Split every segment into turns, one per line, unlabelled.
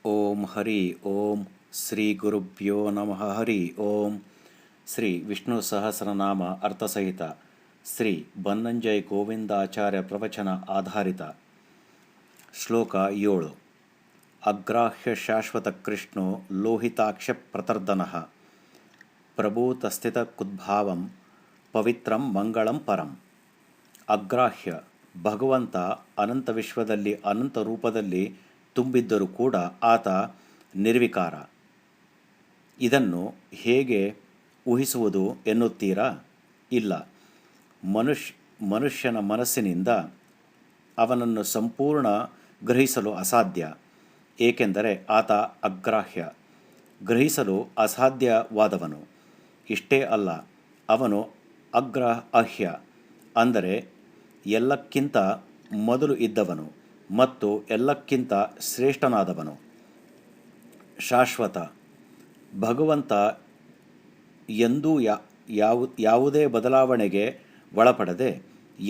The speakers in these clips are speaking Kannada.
ಓಂ ಹರಿ ಓಂ ಶ್ರೀ ಗುರುಭ್ಯೋ ನಮಃ ಹರಿ ಓಂ ಶ್ರೀ ವಿಷ್ಣು ಸಹಸ್ರನಾಮ ಅರ್ಥಸಹಿತ ಶ್ರೀ ಬನ್ನಂಜಯ್ ಗೋವಿಂದಾಚಾರ್ಯ ಪ್ರವಚನ ಆಧಾರಿತ ಶ್ಲೋಕ 7. ಅಗ್ರಾಹ್ಯ ಶಾಶ್ವತ ಕೃಷ್ಣೋ ಲೋಹಿತಾಕ್ಷ ಪ್ರತರ್ದನಃ ಪ್ರಭೂತಸ್ಥಿತಕುದ್ಭಾವಂ ಪವಿತ್ರಂ ಮಂಗಳಂ ಪರಂ. ಅಗ್ರಾಹ್ಯ ಭಗವಂತ ಅನಂತ ವಿಶ್ವದಲ್ಲಿ ಅನಂತ ರೂಪದಲ್ಲಿ ತುಂಬಿದ್ದರೂ ಕೂಡ ಆತ ನಿರ್ವಿಕಾರ. ಇದನ್ನು ಹೇಗೆ ಊಹಿಸುವುದು ಎನ್ನುತ್ತೀರಾ? ಇಲ್ಲ, ಮನುಷ್ಯನ ಮನಸ್ಸಿನಿಂದ ಅವನನ್ನು ಸಂಪೂರ್ಣ ಗ್ರಹಿಸಲು ಅಸಾಧ್ಯ. ಏಕೆಂದರೆ ಆತ ಅಗ್ರಾಹ್ಯ, ಗ್ರಹಿಸಲು ಅಸಾಧ್ಯವಾದವನು. ಇಷ್ಟೇ ಅಲ್ಲ, ಅವನು ಅಗ್ರಾಹ್ಯ ಅಂದರೆ ಎಲ್ಲಕ್ಕಿಂತ ಮೊದಲು ಇದ್ದವನು ಮತ್ತು ಎಲ್ಲಕ್ಕಿಂತ ಶ್ರೇಷ್ಠನಾದವನು. ಶಾಶ್ವತ ಭಗವಂತ ಎಂದೂ ಯಾವುದೇ ಬದಲಾವಣೆಗೆ ಒಳಪಡದೆ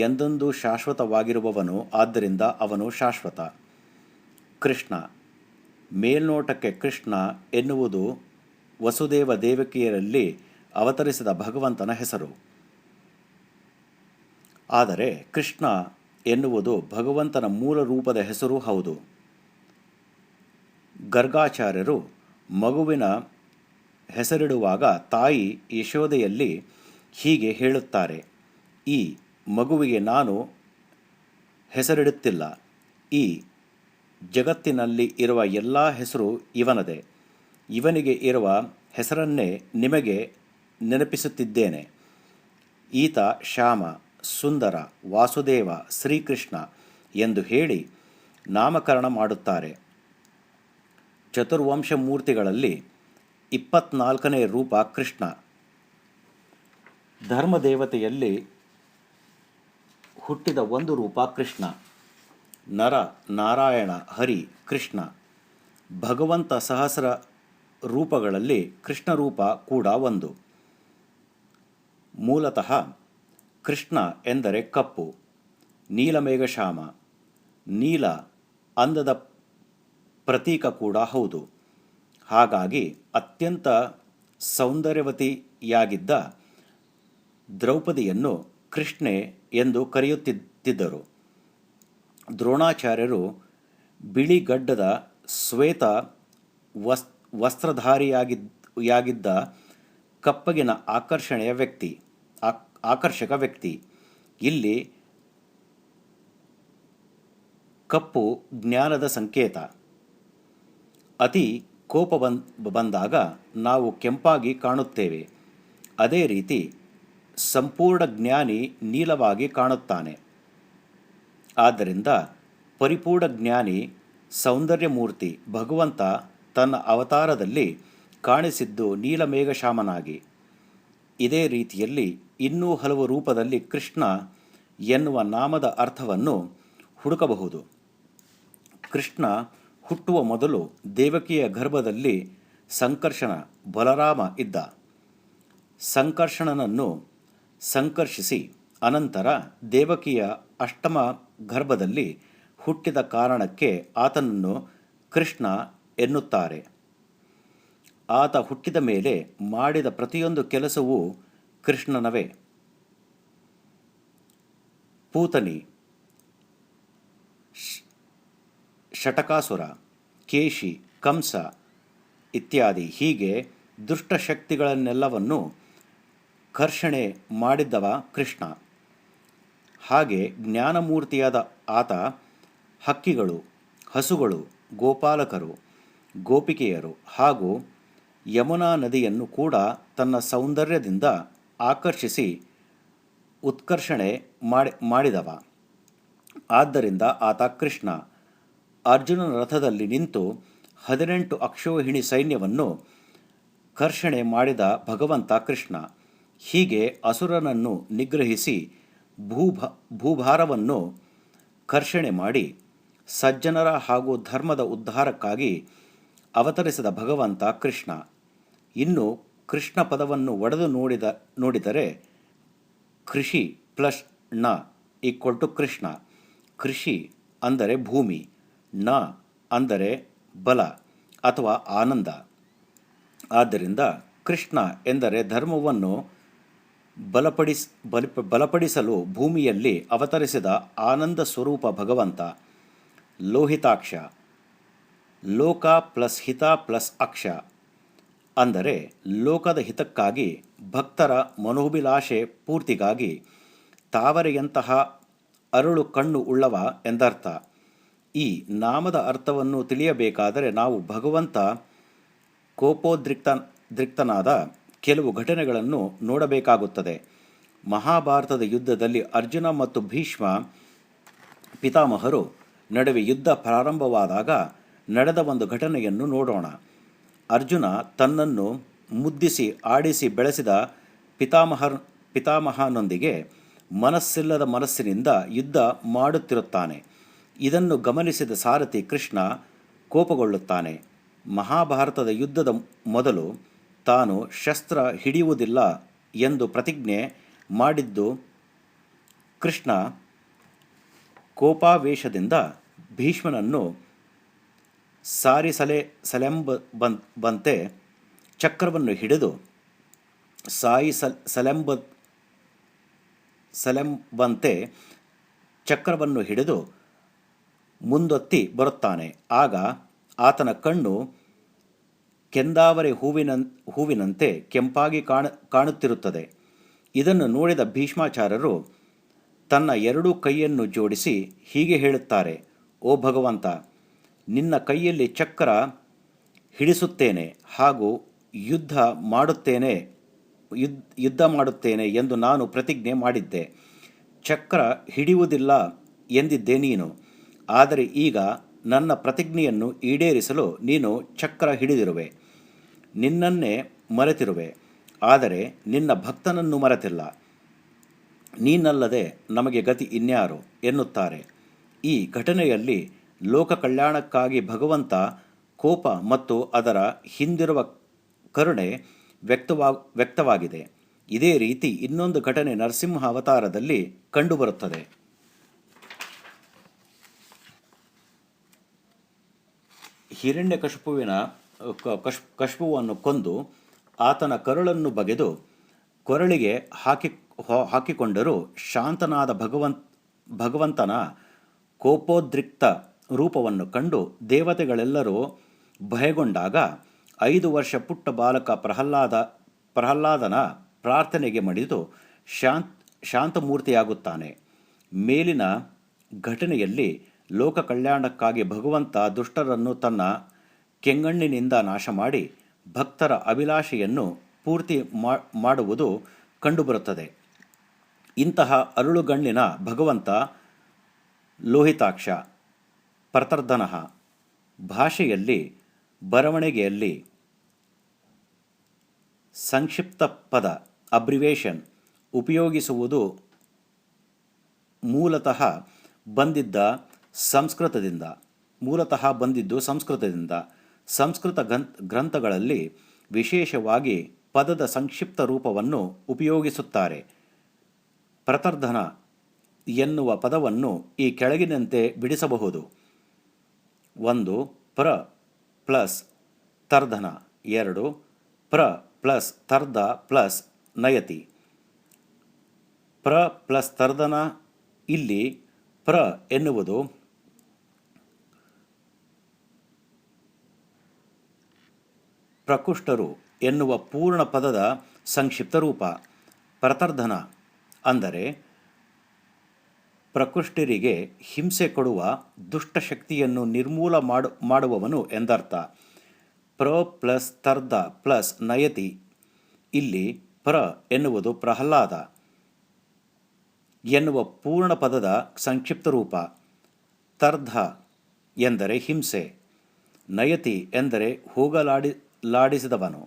ಎಂದೆಂದೂ ಶಾಶ್ವತವಾಗಿರುವವನು. ಆದ್ದರಿಂದ ಅವನು ಶಾಶ್ವತ. ಕೃಷ್ಣ ಮೇಲ್ನೋಟಕ್ಕೆ ಕೃಷ್ಣ ಎನ್ನುವುದು ವಸುದೇವ ದೇವಕಿಯರಲ್ಲಿ ಅವತರಿಸಿದ ಭಗವಂತನ ಹೆಸರು. ಆದರೆ ಕೃಷ್ಣ ಎನ್ನುವುದು ಭಗವಂತನ ಮೂಲ ರೂಪದ ಹೆಸರೂ ಹೌದು. ಗರ್ಗಾಚಾರ್ಯರು ಮಗುವಿನ ಹೆಸರಿಡುವಾಗ ತಾಯಿ ಯಶೋದೆಯಲ್ಲಿ ಹೀಗೆ ಹೇಳುತ್ತಾರೆ: ಈ ಮಗುವಿಗೆ ನಾನು ಹೆಸರಿಡುತ್ತಿಲ್ಲ. ಈ ಜಗತ್ತಿನಲ್ಲಿ ಇರುವ ಎಲ್ಲ ಹೆಸರು ಇವನದೇ. ಇವನಿಗೆ ಇರುವ ಹೆಸರನ್ನೇ ನಿಮಗೆ ನೆನಪಿಸುತ್ತಿದ್ದೇನೆ. ಈತ ಶ್ಯಾಮ, ಸುಂದರ, ವಾಸುದೇವ, ಶ್ರೀಕೃಷ್ಣ ಎಂದು ಹೇಳಿ ನಾಮಕರಣ ಮಾಡುತ್ತಾರೆ. ಚತುರ್ವಂಶ ಮೂರ್ತಿಗಳಲ್ಲಿ 24ನೇ ರೂಪ ಕೃಷ್ಣ. ಧರ್ಮದೇವತೆಯಲ್ಲಿ ಹುಟ್ಟಿದ ಒಂದು ರೂಪ ಕೃಷ್ಣ. ನರ, ನಾರಾಯಣ, ಹರಿ, ಕೃಷ್ಣ. ಭಗವಂತ ಸಹಸ್ರ ರೂಪಗಳಲ್ಲಿ ಕೃಷ್ಣ ರೂಪ ಕೂಡ ಒಂದು. ಮೂಲತಃ ಕೃಷ್ಣ ಎಂದರೆ ಕಪ್ಪು, ನೀಲಮೇಘಶ್ಯಾಮ. ನೀಲ ಅಂದದ ಪ್ರತೀಕ ಕೂಡ ಹೌದು. ಹಾಗಾಗಿ ಅತ್ಯಂತ ಸೌಂದರ್ಯವತಿಯಾಗಿದ್ದ ದ್ರೌಪದಿಯನ್ನು ಕೃಷ್ಣೆ ಎಂದು ಕರೆಯುತ್ತಿದ್ದರು. ದ್ರೋಣಾಚಾರ್ಯರು ಬಿಳಿ ಗಡ್ಡದ ಶ್ವೇತ ವಸ್ತ್ರಧಾರಿಯಾಗಿದ್ದ ಕಪ್ಪಗಿನ ಆಕರ್ಷಕ ವ್ಯಕ್ತಿ. ಇಲ್ಲಿ ಕಪ್ಪು ಜ್ಞಾನದ ಸಂಕೇತ. ಅತಿ ಕೋಪ ಬಂದಾಗ ನಾವು ಕೆಂಪಾಗಿ ಕಾಣುತ್ತೇವೆ. ಅದೇ ರೀತಿ ಸಂಪೂರ್ಣ ಜ್ಞಾನಿ ನೀಲವಾಗಿ ಕಾಣುತ್ತಾನೆ. ಆದ್ದರಿಂದ ಪರಿಪೂರ್ಣ ಜ್ಞಾನಿ, ಸೌಂದರ್ಯಮೂರ್ತಿ ಭಗವಂತ ತನ್ನ ಅವತಾರದಲ್ಲಿ ಕಾಣಿಸಿದ್ದು ನೀಲಮೇಘಶ್ಯಾಮನಾಗಿ. ಇದೇ ರೀತಿಯಲ್ಲಿ ಇನ್ನೂ ಹಲವು ರೂಪದಲ್ಲಿ ಕೃಷ್ಣ ಎನ್ನುವ ನಾಮದ ಅರ್ಥವನ್ನು ಹುಡುಕಬಹುದು. ಕೃಷ್ಣ ಹುಟ್ಟುವ ಮೊದಲು ದೇವಕಿಯ ಗರ್ಭದಲ್ಲಿ ಸಂಕರ್ಷಣ ಬಲರಾಮ ಇದ್ದ. ಸಂಕರ್ಷಣನನ್ನು ಸಂಕರ್ಷಿಸಿ ಅನಂತರ ದೇವಕಿಯ ಅಷ್ಟಮ ಗರ್ಭದಲ್ಲಿ ಹುಟ್ಟಿದ ಕಾರಣಕ್ಕೆ ಆತನನ್ನು ಕೃಷ್ಣ ಎನ್ನುತ್ತಾರೆ. ಆತ ಹುಟ್ಟಿದ ಮೇಲೆ ಮಾಡಿದ ಪ್ರತಿಯೊಂದು ಕೆಲಸವೂ ಕೃಷ್ಣನವೇ. ಪೂತನಿ, ಶಟಕಾಸುರ, ಕೇಶಿ, ಕಂಸ ಇತ್ಯಾದಿ ಹೀಗೆ ದುಷ್ಟಶಕ್ತಿಗಳನ್ನೆಲ್ಲವನ್ನು ಕರ್ಷಣೆ ಮಾಡಿದ್ದವ ಕೃಷ್ಣ. ಹಾಗೆ ಜ್ಞಾನಮೂರ್ತಿಯಾದ ಆತ ಹಕ್ಕಿಗಳು, ಹಸುಗಳು, ಗೋಪಾಲಕರು, ಗೋಪಿಕೆಯರು ಹಾಗೂ ಯಮುನಾ ನದಿಯನ್ನು ಕೂಡ ತನ್ನ ಸೌಂದರ್ಯದಿಂದ ಆಕರ್ಷಿಸಿ ಉತ್ಕರ್ಷಣೆ ಮಾಡಿದವ. ಆದ್ದರಿಂದ ಆತ ಕೃಷ್ಣ. ಅರ್ಜುನನ ರಥದಲ್ಲಿ ನಿಂತು 18 ಅಕ್ಷೋಹಿಣಿ ಸೈನ್ಯವನ್ನು ಕರ್ಷಣೆ ಮಾಡಿದ ಭಗವಂತ ಕೃಷ್ಣ. ಹೀಗೆ ಅಸುರನನ್ನು ನಿಗ್ರಹಿಸಿ ಭೂಭಾರವನ್ನು ಕರ್ಷಣೆ ಮಾಡಿ ಸಜ್ಜನರ ಹಾಗೂ ಧರ್ಮದ ಉದ್ಧಾರಕ್ಕಾಗಿ ಅವತರಿಸಿದ ಭಗವಂತ ಕೃಷ್ಣ. ಇನ್ನು ಕೃಷ್ಣ ಪದವನ್ನು ಒಡೆದು ನೋಡಿದರೆ ಕೃಷಿ ಪ್ಲಸ್ ಣ ಈಕ್ವಲ್ ಟು ಕೃಷ್ಣ. ಕೃಷಿ ಅಂದರೆ ಭೂಮಿ, ನ ಅಂದರೆ ಬಲ, ಅಥವಾ ಆನಂದ. ಆದ್ದರಿಂದ ಕೃಷ್ಣ ಎಂದರೆ ಧರ್ಮವನ್ನು ಬಲಪಡಿಸಲು ಭೂಮಿಯಲ್ಲಿ ಅವತರಿಸಿದ ಆನಂದ ಸ್ವರೂಪ ಭಗವಂತ. ಲೋಹಿತಾಕ್ಷ, ಲೋಕ ಪ್ಲಸ್ ಹಿತ ಪ್ಲಸ್ ಅಕ್ಷ ಅಂದರೆ ಲೋಕದ ಹಿತಕ್ಕಾಗಿ, ಭಕ್ತರ ಮನೋಭಿಲಾಷೆ ಪೂರ್ತಿಗಾಗಿ ತಾವರೆಯಂತಹ ಅರಳು ಕಣ್ಣು ಉಳ್ಳವ ಎಂದರ್ಥ. ಈ ನಾಮದ ಅರ್ಥವನ್ನು ತಿಳಿಯಬೇಕಾದರೆ ನಾವು ಭಗವಂತ ಕೋಪೋದ್ರಿಕ್ತನಾದ ಕೆಲವು ಘಟನೆಗಳನ್ನು ನೋಡಬೇಕಾಗುತ್ತದೆ. ಮಹಾಭಾರತದ ಯುದ್ಧದಲ್ಲಿ ಅರ್ಜುನ ಮತ್ತು ಭೀಷ್ಮ ಪಿತಾಮಹರು ನಡುವೆ ಯುದ್ಧ ಪ್ರಾರಂಭವಾದಾಗ ನಡೆದ ಒಂದು ಘಟನೆಯನ್ನು ನೋಡೋಣ. ಅರ್ಜುನ ತನ್ನನ್ನು ಮುದ್ದಿಸಿ ಆಡಿಸಿ ಬೆಳೆಸಿದ ಪಿತಾಮಹನೊಂದಿಗೆ ಮನಸ್ಸಿಲ್ಲದ ಮನಸ್ಸಿನಿಂದ ಯುದ್ಧ ಮಾಡುತ್ತಿರುತ್ತಾನೆ. ಇದನ್ನು ಗಮನಿಸಿದ ಸಾರಥಿ ಕೃಷ್ಣ ಕೋಪಗೊಳ್ಳುತ್ತಾನೆ. ಮಹಾಭಾರತದ ಯುದ್ಧದ ಮೊದಲು ತಾನು ಶಸ್ತ್ರ ಹಿಡಿಯುವುದಿಲ್ಲ ಎಂದು ಪ್ರತಿಜ್ಞೆ ಮಾಡಿದ್ದು ಕೃಷ್ಣ ಕೋಪಾವೇಶದಿಂದ ಭೀಷ್ಮನನ್ನು ಸಾಯಿಸಲೆಂಬಂತೆ ಚಕ್ರವನ್ನು ಹಿಡಿದು ಮುಂದೊತ್ತಿ ಬರುತ್ತಾನೆ. ಆಗ ಆತನ ಕಣ್ಣು ಕೆಂದಾವರೆ ಹೂವಿನಂತೆ ಕೆಂಪಾಗಿ ಕಾಣುತ್ತಿರುತ್ತದೆ. ಇದನ್ನು ನೋಡಿದ ಭೀಷ್ಮಾಚಾರ್ಯರು ತನ್ನ ಎರಡೂ ಕೈಯನ್ನು ಜೋಡಿಸಿ ಹೀಗೆ ಹೇಳುತ್ತಾರೆ: ಓ ಭಗವಂತ, ನಿನ್ನ ಕೈಯಲ್ಲಿ ಚಕ್ರ ಹಿಡಿಸುತ್ತೇನೆ ಹಾಗೂ ಯುದ್ಧ ಮಾಡುತ್ತೇನೆ ಎಂದು ನಾನು ಪ್ರತಿಜ್ಞೆ ಮಾಡಿದ್ದೆ. ಚಕ್ರ ಹಿಡಿಯುವುದಿಲ್ಲ ಎಂದಿದ್ದೆ ನೀನು. ಆದರೆ ಈಗ ನನ್ನ ಪ್ರತಿಜ್ಞೆಯನ್ನು ಈಡೇರಿಸಲು ನೀನು ಚಕ್ರ ಹಿಡಿದಿರುವೆ. ನಿನ್ನನ್ನೇ ಮರೆತಿರುವೆ, ಆದರೆ ನಿನ್ನ ಭಕ್ತನನ್ನು ಮರೆತಿಲ್ಲ. ನೀನಲ್ಲದೆ ನಮಗೆ ಗತಿ ಇನ್ಯಾರು ಎನ್ನುತ್ತಾರೆ. ಈ ಘಟನೆಯಲ್ಲಿ ಲೋಕ ಕಲ್ಯಾಣಕ್ಕಾಗಿ ಭಗವಂತ ಕೋಪ ಮತ್ತು ಅದರ ಹಿಂದಿರುವ ಕರುಣೆ ವ್ಯಕ್ತವಾಗಿದೆ. ಇದೇ ರೀತಿ ಇನ್ನೊಂದು ಘಟನೆ ನರಸಿಂಹ ಅವತಾರದಲ್ಲಿ ಕಂಡುಬರುತ್ತದೆ. ಹಿರಣ್ಯಕಶಿಪುವನ್ನು ಕೊಂದು ಆತನ ಕರುಳನ್ನು ಬಗೆದು ಕೊರಳಿಗೆ ಹಾಕಿಕೊಂಡರೂ ಶಾಂತನಾದ ಭಗವಂತನ ಕೋಪೋದ್ರಿಕ್ತ ರೂಪವನ್ನು ಕಂಡು ದೇವತೆಗಳೆಲ್ಲರೂ ಭಯಗೊಂಡಾಗ 5 ವರ್ಷ ಪುಟ್ಟ ಬಾಲಕ ಪ್ರಹ್ಲಾದನ ಪ್ರಾರ್ಥನೆಗೆ ಮಣಿದು ಶಾಂತಮೂರ್ತಿಯಾಗುತ್ತಾನೆ. ಮೇಲಿನ ಘಟನೆಯಲ್ಲಿ ಲೋಕ ಕಲ್ಯಾಣಕ್ಕಾಗಿ ಭಗವಂತ ದುಷ್ಟರನ್ನು ತನ್ನ ಕೆಂಗಣ್ಣಿನಿಂದ ನಾಶ ಮಾಡಿ ಭಕ್ತರ ಅಭಿಲಾಷೆಯನ್ನು ಪೂರ್ತಿ ಮಾಡುವುದು ಕಂಡುಬರುತ್ತದೆ. ಇಂತಹ ಅರುಳುಗಣ್ಣಿನ ಭಗವಂತ ಲೋಹಿತಾಕ್ಷ, ಪ್ರತರ್ಧನಃ. ಭಾಷೆಯಲ್ಲಿ ಬರವಣಿಗೆಯಲ್ಲಿ ಸಂಕ್ಷಿಪ್ತ ಪದ ಅಬ್ರಿವೇಷನ್ ಉಪಯೋಗಿಸುವುದು ಮೂಲತಃ ಬಂದಿದ್ದು ಸಂಸ್ಕೃತದಿಂದ. ಸಂಸ್ಕೃತ ಗ್ರಂಥಗಳಲ್ಲಿ ವಿಶೇಷವಾಗಿ ಪದದ ಸಂಕ್ಷಿಪ್ತ ರೂಪವನ್ನು ಉಪಯೋಗಿಸುತ್ತಾರೆ. ಪ್ರತರ್ಧನ ಎನ್ನುವ ಪದವನ್ನು ಈ ಕೆಳಗಿನಂತೆ ಬಿಡಿಸಬಹುದು: 1 ಪ್ರ ಪ್ಲಸ್ ತರ್ಧನ, 2 ಪ್ರ ಪ್ಲಸ್ ತರ್ಧ ಪ್ಲಸ್ ನಯತಿ. ಪ್ರ ಪ್ಲಸ್ ತರ್ಧನ. ಇಲ್ಲಿ ಪ್ರ ಎನ್ನುವುದು ಪ್ರಕುಷ್ಟರು ಎನ್ನುವ ಪೂರ್ಣ ಪದದ ಸಂಕ್ಷಿಪ್ತ ರೂಪ. ಪ್ರತರ್ಧನ ಅಂದರೆ ಪ್ರಕೃಷ್ಟರಿಗೆ ಹಿಂಸೆ ಕೊಡುವ ದುಷ್ಟಶಕ್ತಿಯನ್ನು ನಿರ್ಮೂಲ ಮಾಡುವವನು ಎಂದರ್ಥ. ಪ್ರ ಪ್ಲಸ್ ತರ್ಧ ಪ್ಲಸ್ ನಯತಿ. ಇಲ್ಲಿ ಪ್ರ ಎನ್ನುವುದು ಪ್ರಹ್ಲಾದ ಎನ್ನುವ ಪೂರ್ಣ ಪದದ ಸಂಕ್ಷಿಪ್ತ ರೂಪ. ತರ್ಧ ಎಂದರೆ ಹಿಂಸೆ. ನಯತಿ ಎಂದರೆ ಹೋಗಲಾಡಿಸಿದವನು.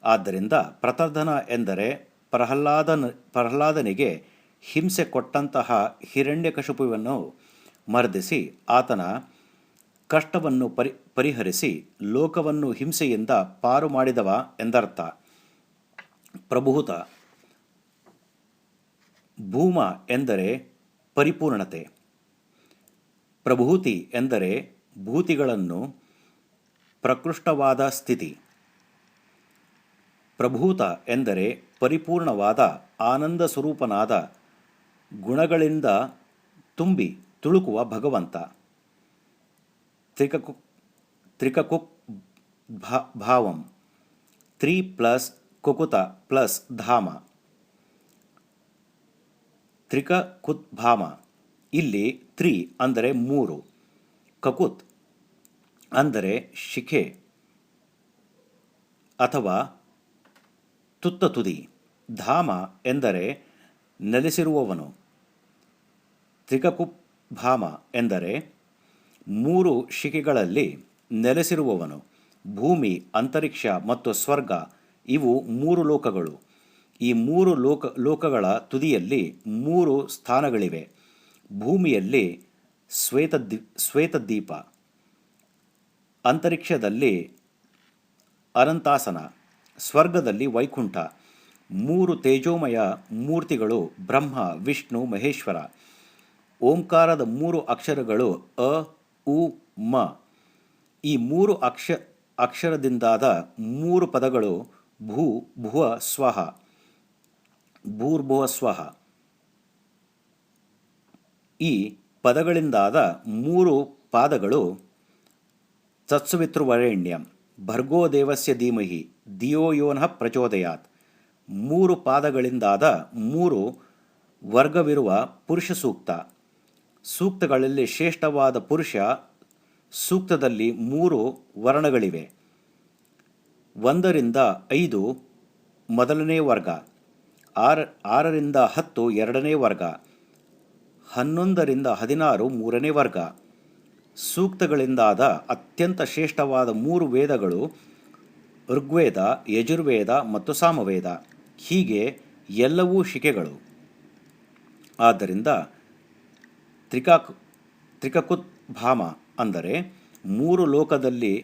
ಆದ್ದರಿಂದ ಪ್ರತರ್ಧನ ಎಂದರೆ ಪ್ರಹ್ಲಾದನಿಗೆ ಹಿಂಸೆ ಕೊಟ್ಟಂತಹ ಹಿರಣ್ಯಕಶಿಪುವನ್ನು ಮರ್ದಿಸಿ ಆತನ ಕಷ್ಟವನ್ನು ಪರಿಹರಿಸಿ ಲೋಕವನ್ನು ಹಿಂಸೆಯಿಂದ ಪಾರು ಮಾಡಿದವ ಎಂದರ್ಥ. ಪ್ರಭೂತ. ಭೂಮ ಎಂದರೆ ಪರಿಪೂರ್ಣತೆ. ಪ್ರಭೂತಿ ಎಂದರೆ ಭೂತಿಗಳನ್ನು ಪ್ರಕೃಷ್ಟವಾದ ಸ್ಥಿತಿ. ಪ್ರಭೂತ ಎಂದರೆ ಪರಿಪೂರ್ಣವಾದ ಆನಂದ ಸ್ವರೂಪನಾದ ಗುಣಗಳಿಂದ ತುಂಬಿ ತುಳುಕುವ ಭಗವಂತ. ತ್ರಿಕಕುಕ್ ಭಾವಂ, ತ್ರಿ ಪ್ಲಸ್ ಕುಕುತ ಪ್ಲಸ್ ಧಾಮ. ತ್ರಿಕಕುತ್ಭಾಮ. ಇಲ್ಲಿ ತ್ರಿ ಅಂದರೆ 3, ಕಕುತ್ ಅಂದರೆ ಶಿಖೆ ಅಥವಾ ತುತ್ತ ತುದಿ, ಧಾಮ ಎಂದರೆ ನೆಲೆಸಿರುವವನು. ತ್ರಿಕಕುಭಾಮ ಎಂದರೆ 3 ಶಿಖೆಗಳಲ್ಲಿ ನೆಲೆಸಿರುವವನು. ಭೂಮಿ, ಅಂತರಿಕ್ಷ ಮತ್ತು ಸ್ವರ್ಗ ಇವು 3 ಲೋಕಗಳು. ಈ 3 ಲೋಕಗಳ ತುದಿಯಲ್ಲಿ 3 ಸ್ಥಾನಗಳಿವೆ. ಭೂಮಿಯಲ್ಲಿ ಶ್ವೇತದ್ವೀಪ, ಅಂತರಿಕ್ಷದಲ್ಲಿ ಅನಂತಾಸನ, ಸ್ವರ್ಗದಲ್ಲಿ ವೈಕುಂಠ. 3 ತೇಜೋಮಯ ಮೂರ್ತಿಗಳು ಬ್ರಹ್ಮ, ವಿಷ್ಣು, ಮಹೇಶ್ವರ. ಓಂಕಾರದ 3 ಅಕ್ಷರಗಳು ಅ, ಉ, ಮ. ಈ 3 ಅಕ್ಷರದಿಂದಾದ 3 ಪದಗಳು ಭೂ, ಭುವ, ಸ್ವಹ, ಭೂರ್ಭುವ ಸ್ವಹ. ಈ ಪದಗಳಿಂದಾದ 3 ಪಾದಗಳು ತತ್ಸವಿತೃವರೆಣ್ಯಂ ಭರ್ಗೋ ದೇವಸ್ಯ ಧೀಮಹಿ ಧಿಯೋ ಯೋ ನಃ ಪ್ರಚೋದಯಾತ್. 3 ಪಾದಗಳಿಂದಾದ 3 ವರ್ಗವಿರುವ ಪುರುಷ ಸೂಕ್ತ. ಸೂಕ್ತಗಳಲ್ಲಿ ಶ್ರೇಷ್ಠವಾದ ಪುರುಷ ಸೂಕ್ತದಲ್ಲಿ 3 ವರ್ಣಗಳಿವೆ. 1 ರಿಂದ 5 ಮೊದಲನೇ ವರ್ಗ, 6 ರಿಂದ 10 ಎರಡನೇ ವರ್ಗ, 11 ರಿಂದ 16 ಮೂರನೇ ವರ್ಗ. ಸೂಕ್ತಗಳಿಂದಾದ ಅತ್ಯಂತ ಶ್ರೇಷ್ಠವಾದ 3 ವೇದಗಳು ಋಗ್ವೇದ, ಯಜುರ್ವೇದ ಮತ್ತು ಸಾಮವೇದ. ಹೀಗೆ ಎಲ್ಲವೂ ಶಿಖೆಗಳು. ಆದ್ದರಿಂದ ತ್ರಿಕಕುತ್ಭಾಮ ಅಂದರೆ 3 ಲೋಕದಲ್ಲಿ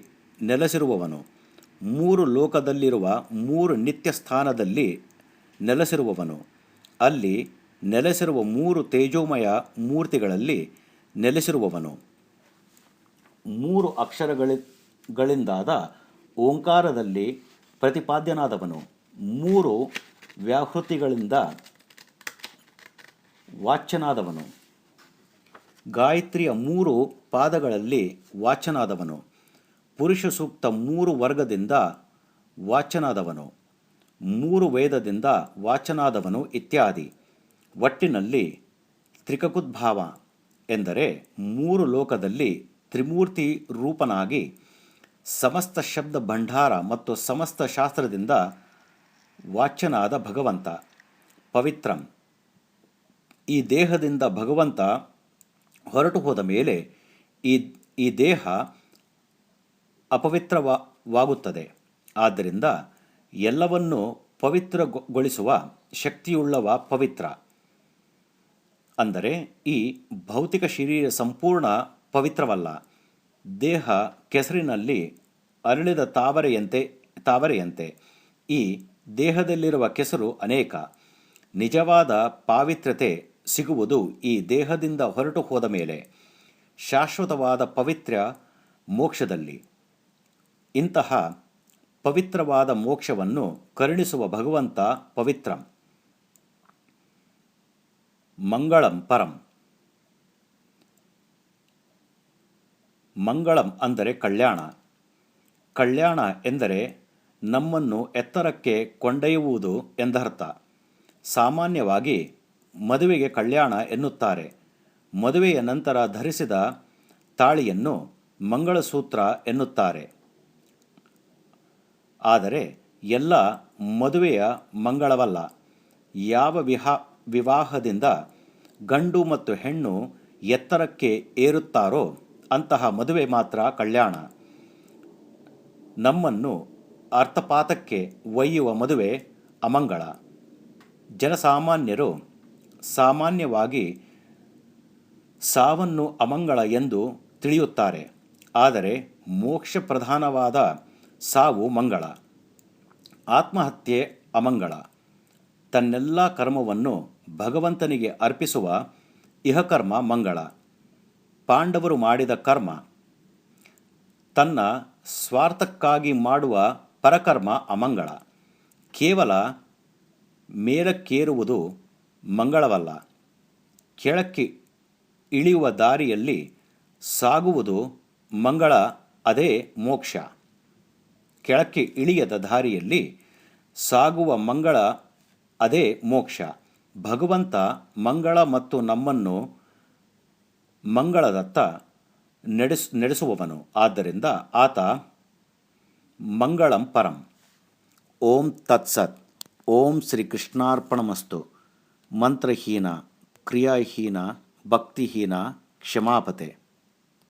ನೆಲೆಸಿರುವವನು. 3 ಲೋಕದಲ್ಲಿರುವ 3 ನಿತ್ಯ ಸ್ಥಾನದಲ್ಲಿ ನೆಲೆಸಿರುವವನು. ಅಲ್ಲಿ ನೆಲೆಸಿರುವ 3 ತೇಜೋಮಯ ಮೂರ್ತಿಗಳಲ್ಲಿ ನೆಲೆಸಿರುವವನು. 3 ಅಕ್ಷರಗಳಿಂದಾದ ಓಂಕಾರದಲ್ಲಿ ಪ್ರತಿಪಾದ್ಯನಾದವನು. 3 ವ್ಯಾಹೃತಿಗಳಿಂದ ವಾಚ್ಯನಾದವನು. ಗಾಯತ್ರಿಯ 3 ಪಾದಗಳಲ್ಲಿ ವಾಚ್ಯನಾದವನು. ಪುರುಷ ಸೂಕ್ತ 3 ವರ್ಗದಿಂದ ವಾಚ್ಯನಾದವನು. 3 ವೇದದಿಂದ ವಾಚ್ಯನಾದವನು ಇತ್ಯಾದಿ. ಒಟ್ಟಿನಲ್ಲಿ ತ್ರಿಕಕುತ್ಭಾವ ಎಂದರೆ 3 ಲೋಕದಲ್ಲಿ ತ್ರಿಮೂರ್ತಿ ರೂಪನಾಗಿ ಸಮಸ್ತ ಶಬ್ದ ಭಂಡಾರ ಮತ್ತು ಸಮಸ್ತ ಶಾಸ್ತ್ರದಿಂದ ವಾಚ್ಯನಾದ ಭಗವಂತ. ಪವಿತ್ರಂ. ಈ ದೇಹದಿಂದ ಭಗವಂತ ಹೊರಟು ಹೋದ ಮೇಲೆ ಈ ದೇಹ ಅಪವಿತ್ರವಾಗುತ್ತದೆ. ಆದ್ದರಿಂದ ಎಲ್ಲವನ್ನೂ ಪವಿತ್ರಗೊಳಿಸುವ ಶಕ್ತಿಯುಳ್ಳವ ಪವಿತ್ರ. ಅಂದರೆ ಈ ಭೌತಿಕ ಶರೀರ ಸಂಪೂರ್ಣ ಪವಿತ್ರವಲ್ಲ. ದೇಹ ಕೆಸರಿನಲ್ಲಿ ಅರಳಿದ ತಾವರೆಯಂತೆ. ಈ ದೇಹದಲ್ಲಿರುವ ಕೆಸರು ಅನೇಕ. ನಿಜವಾದ ಪಾವಿತ್ರ್ಯತೆ ಸಿಗುವುದು ಈ ದೇಹದಿಂದ ಹೊರಟು ಹೋದ ಮೇಲೆ, ಶಾಶ್ವತವಾದ ಪವಿತ್ರ ಮೋಕ್ಷದಲ್ಲಿ. ಇಂತಹ ಪವಿತ್ರವಾದ ಮೋಕ್ಷವನ್ನು ಕರುಣಿಸುವ ಭಗವಂತ ಪವಿತ್ರಂ. ಮಂಗಳಂ ಪರಂ. ಮಂಗಳಂ ಅಂದರೆ ಕಲ್ಯಾಣ. ಕಲ್ಯಾಣ ಎಂದರೆ ನಮ್ಮನ್ನು ಎತ್ತರಕ್ಕೆ ಕೊಂಡೊಯ್ಯುವುದು ಎಂದರ್ಥ. ಸಾಮಾನ್ಯವಾಗಿ ಮದುವೆಗೆ ಕಲ್ಯಾಣ ಎನ್ನುತ್ತಾರೆ. ಮದುವೆಯ ನಂತರ ಧರಿಸಿದ ತಾಳಿಯನ್ನು ಮಂಗಳಸೂತ್ರ ಎನ್ನುತ್ತಾರೆ. ಆದರೆ ಎಲ್ಲ ಮದುವೆಯ ಮಂಗಳವಲ್ಲ. ಯಾವ ವಿವಾಹದಿಂದ ಗಂಡು ಮತ್ತು ಹೆಣ್ಣು ಎತ್ತರಕ್ಕೆ ಏರುತ್ತಾರೋ ಅಂತಹ ಮದುವೆ ಮಾತ್ರ ಕಲ್ಯಾಣ. ನಮ್ಮನ್ನು ಅರ್ಥಪಾತಕ್ಕೆ ಒಯ್ಯುವ ಮದುವೆ ಅಮಂಗಳ. ಜನಸಾಮಾನ್ಯರು ಸಾಮಾನ್ಯವಾಗಿ ಸಾವನ್ನು ಅಮಂಗಳ ಎಂದು ತಿಳಿಯುತ್ತಾರೆ. ಆದರೆ ಮೋಕ್ಷ ಪ್ರಧಾನವಾದ ಸಾವು ಮಂಗಳ. ಆತ್ಮಹತ್ಯೆ ಅಮಂಗಳ. ತನ್ನೆಲ್ಲ ಕರ್ಮವನ್ನು ಭಗವಂತನಿಗೆ ಅರ್ಪಿಸುವ ಇಹಕರ್ಮ ಮಂಗಳ. ಪಾಂಡವರು ಮಾಡಿದ ಕರ್ಮ ತನ್ನ ಸ್ವಾರ್ಥಕ್ಕಾಗಿ ಮಾಡುವ ಪರಕರ್ಮ ಅಮಂಗಳ. ಕೇವಲ ಮೇಲಕ್ಕೇರುವುದು ಮಂಗಳವಲ್ಲ. ಕೆಳಕ್ಕೆ ಇಳಿಯುವ ದಾರಿಯಲ್ಲಿ ಸಾಗುವುದು ಮಂಗಳ, ಅದೇ ಮೋಕ್ಷ. ಕೆಳಕ್ಕೆ ಇಳಿಯದ ದಾರಿಯಲ್ಲಿ ಸಾಗುವ ಮಂಗಳ, ಅದೇ ಮೋಕ್ಷ. ಭಗವಂತ ಮಂಗಳ ಮತ್ತು ನಮ್ಮನ್ನು ಮಂಗಳದತ್ತ ನಡೆಸುವವನು. ಆದ್ದರಿಂದ ಆತ ಮಂಗಳಂ ಪರಂ. ಓಂ ತತ್ಸತ್. ಓಂ ಶ್ರೀ ಕೃಷ್ಣಾರ್ಪಣಮಸ್ತು. ಮಂತ್ರಹೀನ, ಕ್ರಿಯಾಹೀನ, ಭಕ್ತಿಹೀನ ಕ್ಷಮಾಪತೆ.